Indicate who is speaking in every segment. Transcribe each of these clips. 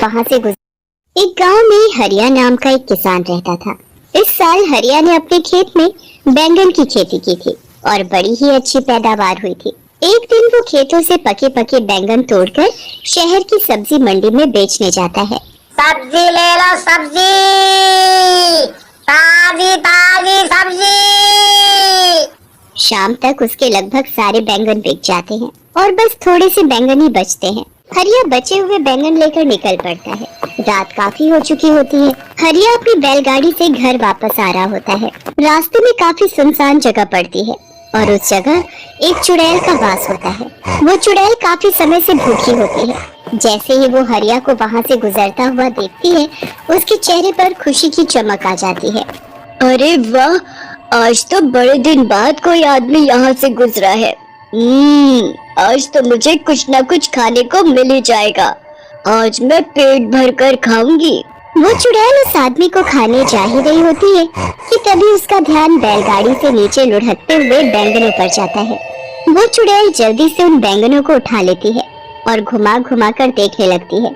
Speaker 1: वहाँ से गुजर। एक गांव में हरिया नाम का एक किसान रहता था। इस साल हरिया ने अपने खेत में बैंगन की खेती की थी और बड़ी ही अच्छी पैदावार हुई थी। एक दिन वो खेतों से पके पके बैंगन तोड़कर शहर की सब्जी मंडी में बेचने जाता है।
Speaker 2: सब्जी ले लो, सब्जी, ताजी ताजी सब्जी।
Speaker 1: शाम तक उसके लगभग सारे बैंगन बिक जाते हैं और बस थोड़े से बैंगन ही बचते हैं। हरिया बचे हुए बैंगन लेकर निकल पड़ता है। रात काफी हो चुकी होती है। हरिया अपनी बैलगाड़ी से घर वापस आ रहा होता है। रास्ते में काफी सुनसान जगह पड़ती है और उस जगह एक चुड़ैल का वास होता है। वो चुड़ैल काफी समय से भूखी होती है। जैसे ही वो हरिया को वहाँ से गुजरता हुआ देखती है, उसके चेहरे पर खुशी की चमक आ जाती है।
Speaker 3: अरे वाह, आज तो बड़े दिन बाद कोई आदमी यहाँ से गुजरा है। आज तो मुझे कुछ न कुछ खाने को मिल ही जाएगा। आज मैं पेट भर कर खाऊंगी।
Speaker 1: वो चुड़ैल उस आदमी को खाने जा ही रही होती है कि तभी उसका ध्यान बैलगाड़ी से नीचे लुढ़कते हुए बैंगनों पर जाता है। वो चुड़ैल जल्दी से उन बैंगनों को उठा लेती है और घुमा घुमा कर देखने लगती है।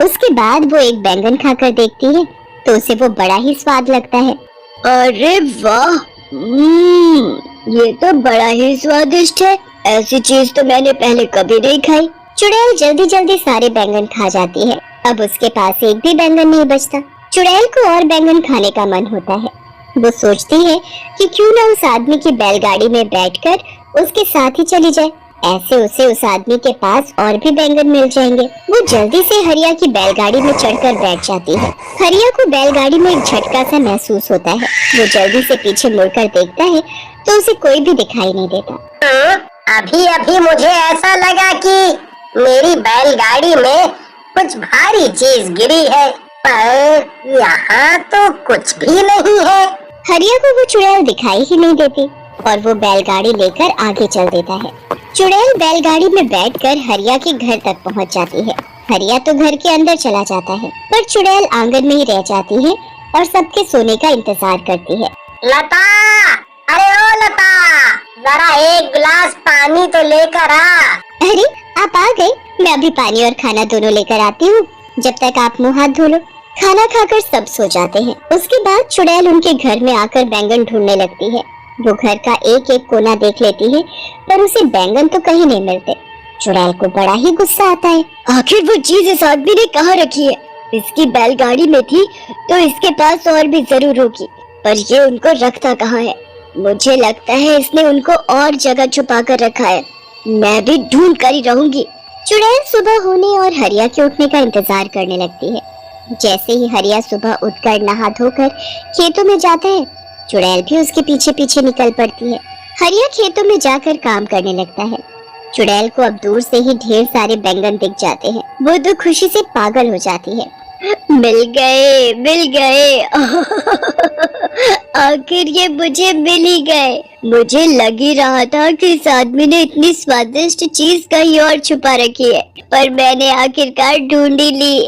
Speaker 1: उसके बाद वो एक बैंगन खाकर देखती है तो उसे वो बड़ा ही स्वाद लगता है।
Speaker 3: अरे वाह, ये तो बड़ा ही स्वादिष्ट है। ऐसी चीज तो मैंने पहले कभी नहीं खाई।
Speaker 1: चुड़ैल जल्दी जल्दी सारे बैंगन खा जाती है। अब उसके पास एक भी बैंगन नहीं बचता। चुड़ैल को और बैंगन खाने का मन होता है। वो सोचती है कि क्यों ना उस आदमी की बैलगाड़ी में बैठकर उसके साथ ही चली जाए। ऐसे उसे उस आदमी के पास और भी बैंगन मिल जाएंगे। वो जल्दी से हरिया की बैलगाड़ी में चढ़कर बैठ जाती है। हरिया को बैलगाड़ी में एक झटका सा महसूस होता है। वो जल्दी से पीछे मुड़कर देखता है तो उसे कोई भी दिखाई नहीं देता।
Speaker 2: अभी अभी मुझे ऐसा लगा कि मेरी बैलगाड़ी में कुछ भारी चीज गिरी है, पर यहाँ तो कुछ भी नहीं है।
Speaker 1: हरिया को वो चुड़ैल दिखाई ही नहीं देती और वो बैलगाड़ी लेकर आगे चल देता है। चुड़ैल बैलगाड़ी में बैठकर हरिया के घर तक पहुँच जाती है। हरिया तो घर के अंदर चला जाता है, पर चुड़ैल आंगन में ही रह जाती है और सबके सोने का इंतजार करती है।
Speaker 2: लता, अरे ओ लता, जरा एक गिलास पानी तो लेकर आ।
Speaker 1: अरे आप आ गए, मैं अभी पानी और खाना दोनों लेकर आती हूँ। जब तक आप मुँह हाथ धो लो। खाना खाकर सब सो जाते हैं। उसके बाद चुड़ैल उनके घर में आकर बैंगन ढूंढने लगती है। वो घर का एक एक कोना देख लेती है, पर उसे बैंगन तो कहीं नहीं मिलते। चुड़ैल को बड़ा ही गुस्सा आता है।
Speaker 3: आखिर वो चीज इस आदमी ने कहाँ रखी है? इसकी बैलगाड़ी में थी तो इसके पास और भी जरूर होगी, पर ये उनको रखता कहाँ है? मुझे लगता है इसने उनको और जगह छुपा कर रखा है। मैं भी ढूंढ कर ही रहूंगी।
Speaker 1: चुड़ैल सुबह होने और हरिया के उठने का इंतजार करने लगती है। जैसे ही हरिया सुबह उठकर नहा धोकर खेतों में जाता है, चुड़ैल भी उसके पीछे पीछे निकल पड़ती है। हरिया खेतों में जाकर काम करने लगता है। चुड़ैल को अब दूर से ही ढेर सारे बैंगन दिख जाते हैं। वो तो खुशी से पागल हो जाती है।
Speaker 3: मिल गए, मिल गए। आखिर ये मुझे मिल ही गए। मुझे लग ही रहा था कि इस आदमी ने इतनी स्वादिष्ट चीज कहीं और छुपा रखी है, पर मैंने आखिरकार ढूंढ ही ली।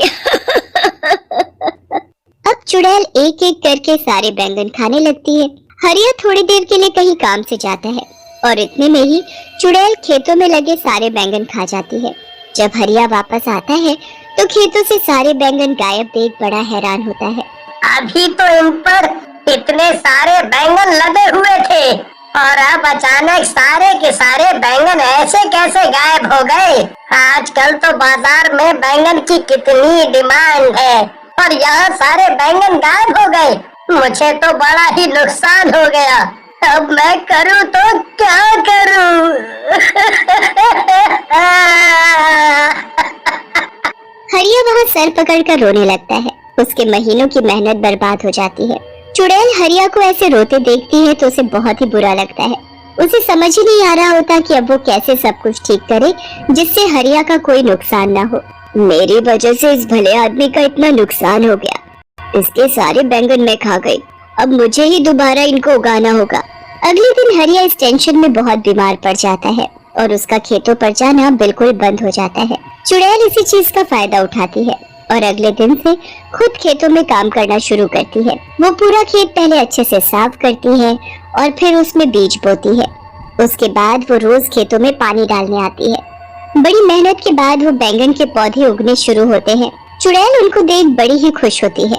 Speaker 1: अब चुड़ैल एक एक करके सारे बैंगन खाने लगती है। हरिया थोड़ी देर के लिए कहीं काम से जाता है और इतने में ही चुड़ैल खेतों में लगे सारे बैंगन खा जाती है। जब हरिया वापस आता है तो खेतों से सारे बैंगन गायब देख बड़ा हैरान होता है।
Speaker 2: अभी तो इन पर इतने सारे बैंगन लगे हुए थे और अब अचानक सारे के सारे बैंगन ऐसे कैसे गायब हो गए? आजकल तो बाजार में बैंगन की कितनी डिमांड है और यहाँ सारे बैंगन गायब हो गए। मुझे तो बड़ा ही नुकसान हो गया। अब मैं करूँ तो क्या करूँ?
Speaker 1: हरिया वहाँ सर पकड़कर रोने लगता है। उसके महीनों की मेहनत बर्बाद हो जाती है। चुड़ैल हरिया को ऐसे रोते देखती है तो उसे बहुत ही बुरा लगता है। उसे समझ ही नहीं आ रहा होता कि अब वो कैसे सब कुछ ठीक करे जिससे हरिया का कोई नुकसान ना हो।
Speaker 3: मेरी वजह से इस भले आदमी का इतना नुकसान हो गया। इसके सारे बैंगन मैं खा गई। अब मुझे ही दोबारा इनको उगाना होगा।
Speaker 1: अगले दिन हरिया इस टेंशन में बहुत बीमार पड़ जाता है और उसका खेतों पर जाना बिल्कुल बंद हो जाता है। चुड़ैल इसी चीज का फायदा उठाती है और अगले दिन से खुद खेतों में काम करना शुरू करती है। वो पूरा खेत पहले अच्छे से साफ करती है और फिर उसमें बीज बोती है। उसके बाद वो रोज खेतों में पानी डालने आती है। बड़ी मेहनत के बाद वो बैंगन के पौधे उगने शुरू होते हैं। चुड़ैल उनको देख बड़ी ही खुश होती है।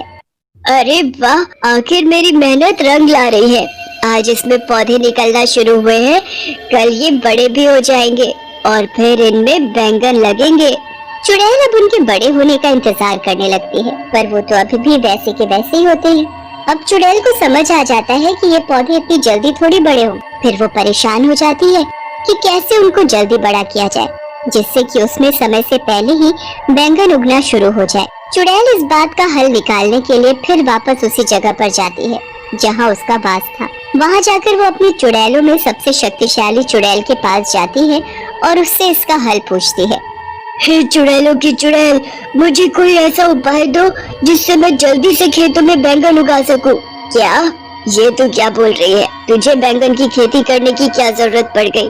Speaker 3: अरे वाह, आखिर मेरी मेहनत रंग ला रही है। आज इसमें पौधे निकलना शुरू हुए हैं, कल ये बड़े भी हो जाएंगे और फिर इनमें बैंगन लगेंगे।
Speaker 1: चुड़ैल अब उनके बड़े होने का इंतजार करने लगती है, पर वो तो अभी भी वैसे के वैसे ही होते हैं। अब चुड़ैल को समझ आ जाता है कि ये पौधे इतनी जल्दी थोड़ी बड़े हों। फिर वो परेशान हो जाती है कि कैसे उनको जल्दी बड़ा किया जाए, जिससे कि उसमें समय से पहले ही बैंगन उगना शुरू हो जाए। चुड़ैल इस बात का हल निकालने के लिए फिर वापस उसी जगह पर जाती है जहाँ उसका वास था। वहाँ जाकर वो अपनी चुड़ैलों में सबसे शक्तिशाली चुड़ैल के पास जाती है और उससे इसका हल पूछती है।
Speaker 3: हे चुड़ैलों की चुड़ैल, मुझे कोई ऐसा उपाय दो जिससे मैं जल्दी से खेतों में बैंगन उगा सकूं। क्या? ये तू क्या बोल रही है? तुझे बैंगन की खेती करने की क्या जरूरत पड़ गई?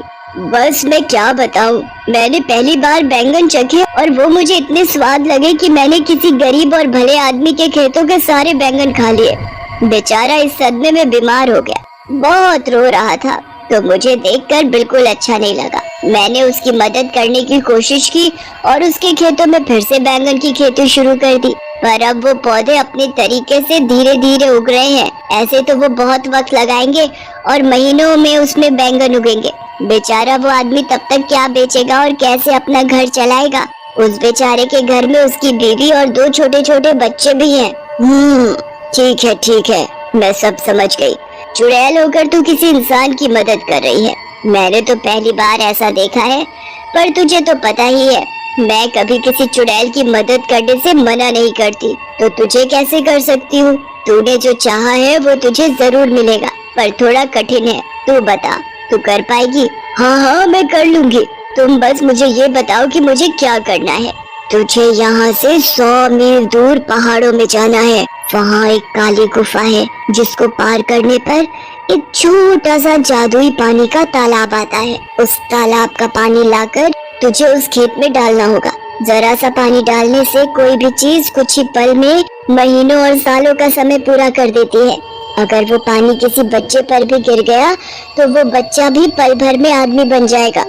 Speaker 3: बस मैं क्या बताऊं, मैंने पहली बार बैंगन चखे और वो मुझे इतने स्वाद लगे कि मैंने किसी गरीब और भले आदमी के खेतों के सारे बैंगन खा लिए। बेचारा इस सदमे में बीमार हो गया, बहुत रो रहा था, तो मुझे देखकर बिल्कुल अच्छा नहीं लगा। मैंने उसकी मदद करने की कोशिश की और उसके खेतों में फिर से बैंगन की खेती शुरू कर दी, पर अब वो पौधे अपने तरीके से धीरे धीरे उग रहे हैं। ऐसे तो वो बहुत वक्त लगाएंगे और महीनों में उसमें बैंगन उगेंगे। बेचारा वो आदमी तब तक क्या बेचेगा और कैसे अपना घर चलाएगा? उस बेचारे के घर में उसकी बीवी और 2 छोटे छोटे बच्चे भी हैं। ठीक है, मैं सब समझ गई। चुड़ैल होकर तू किसी इंसान की मदद कर रही है। मैंने तो पहली बार ऐसा देखा है, पर तुझे तो पता ही है मैं कभी किसी चुड़ैल की मदद करने से मना नहीं करती, तो तुझे कैसे कर सकती हूँ? तूने जो चाहा है वो तुझे जरूर मिलेगा, पर थोड़ा कठिन है। तू बता, तू कर पाएगी? हाँ, मैं कर लूंगी। तुम बस मुझे ये बताओ कि मुझे क्या करना है। तुझे यहाँ से 100 मील दूर पहाड़ों में जाना है। वहाँ एक काली गुफा है जिसको पार करने पर एक छोटा सा जादुई पानी का तालाब आता है। उस तालाब का पानी लाकर तुझे उस खेत में डालना होगा। जरा सा पानी डालने से कोई भी चीज कुछ ही पल में महीनों और सालों का समय पूरा कर देती है। अगर वो पानी किसी बच्चे पर भी गिर गया तो वो बच्चा भी पल भर में आदमी बन जाएगा।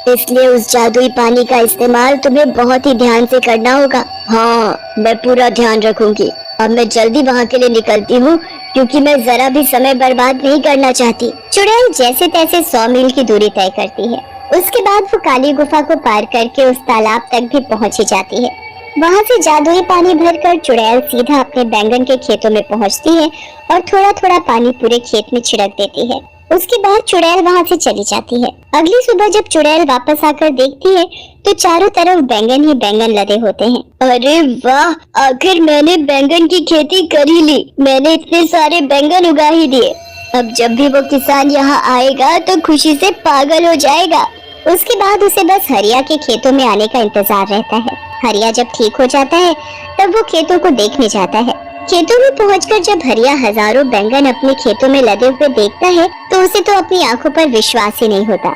Speaker 3: इसलिए उस जादुई पानी का इस्तेमाल तुम्हें बहुत ही ध्यान से करना होगा। हाँ, मैं पूरा ध्यान रखूंगी। अब मैं जल्दी वहाँ के लिए निकलती हूँ, क्योंकि मैं जरा भी समय बर्बाद नहीं करना चाहती।
Speaker 1: चुड़ैल जैसे तैसे 100 मील की दूरी तय करती है। उसके बाद वो काली गुफा को पार करके उस तालाब तक भी पहुँच जाती है। वहाँ से जादुई पानी भरकर चुड़ैल सीधा अपने बैंगन के खेतों में पहुँचती है और थोड़ा थोड़ा पानी पूरे खेत में छिड़क देती है। उसके बाद चुड़ैल वहाँ से चली जाती है। अगली सुबह जब चुड़ैल वापस आकर देखती है तो चारों तरफ बैंगन ही बैंगन लदे होते हैं।
Speaker 3: अरे वाह, आखिर मैंने बैंगन की खेती कर ही ली। मैंने इतने सारे बैंगन उगा ही दिए। अब जब भी वो किसान यहाँ आएगा तो खुशी से पागल हो जाएगा।
Speaker 1: उसके बाद उसे बस हरिया के खेतों में आने का इंतजार रहता है। हरिया जब ठीक हो जाता है तब वो खेतों को देखने जाता है। खेतों में पहुंचकर जब हरिया हजारों बैंगन अपने खेतों में लदे हुए देखता है तो उसे तो अपनी आंखों पर विश्वास ही नहीं होता।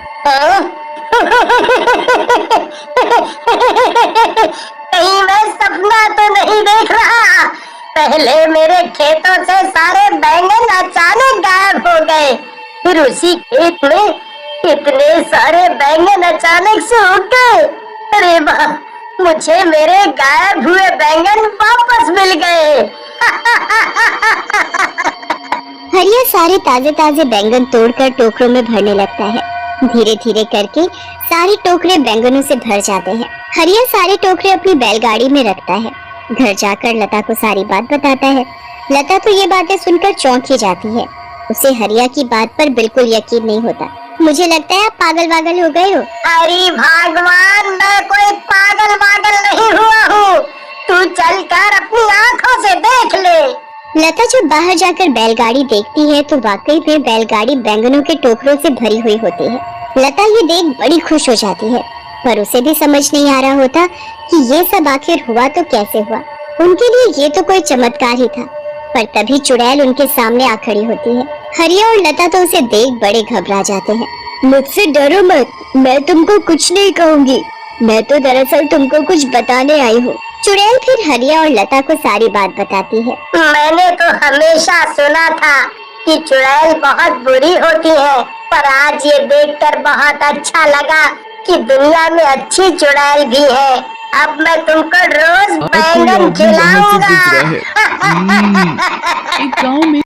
Speaker 2: कहीं मैं सपना तो नहीं देख रहा? पहले मेरे खेतों से सारे बैंगन अचानक गायब हो गए, फिर उसी खेत में इतने सारे बैंगन अचानक से उग गए। अरे वाह, मुझे मेरे गायब हुए बैंगन वापस मिल गए।
Speaker 1: हरिया सारे ताजे ताजे बैंगन तोड़कर टोकरों में भरने लगता है। धीरे धीरे करके सारे टोकरे बैंगनों से भर जाते हैं। हरिया सारे टोकरे अपनी बैलगाड़ी में रखता है। घर जाकर लता को सारी बात बताता है। लता तो ये बातें सुनकर चौंक ही जाती है। उसे हरिया की बात पर बिल्कुल यकीन नहीं होता। मुझे लगता है आप पागल वागल हो गए हो।
Speaker 2: अरे भगवान, मैं कोई पागल वागल नहीं हुआ हूँ। तू चलकर अपनी आँखों से देख ले।
Speaker 1: लता जब बाहर जाकर बैलगाड़ी देखती है तो वाकई में बैलगाड़ी बैंगनों के टोकरों से भरी हुई होती है। लता ये देख बड़ी खुश हो जाती है, पर उसे भी समझ नहीं आ रहा होता कि ये सब आखिर हुआ तो कैसे हुआ। उनके लिए ये तो कोई चमत्कार ही था। पर तभी चुड़ैल उनके सामने आ खड़ी होती है। हरिया और लता तो उसे देख बड़े घबरा जाते हैं।
Speaker 3: मुझसे डरो मत, मैं तुमको कुछ नहीं कहूँगी। मैं तो दरअसल तुमको कुछ बताने आई हूँ।
Speaker 1: चुड़ैल फिर हरिया और लता को सारी बात बताती है।
Speaker 2: मैंने तो हमेशा सुना था कि चुड़ैल बहुत बुरी होती है, पर आज ये देखकर बहुत अच्छा लगा कि दुनिया में अच्छी चुड़ैल भी है। अब मैं तुमको रोज
Speaker 4: कोई
Speaker 2: बैंगन
Speaker 4: आदमी वहां से गुजरा
Speaker 2: खिलाऊंगा।
Speaker 4: है। एक गांव में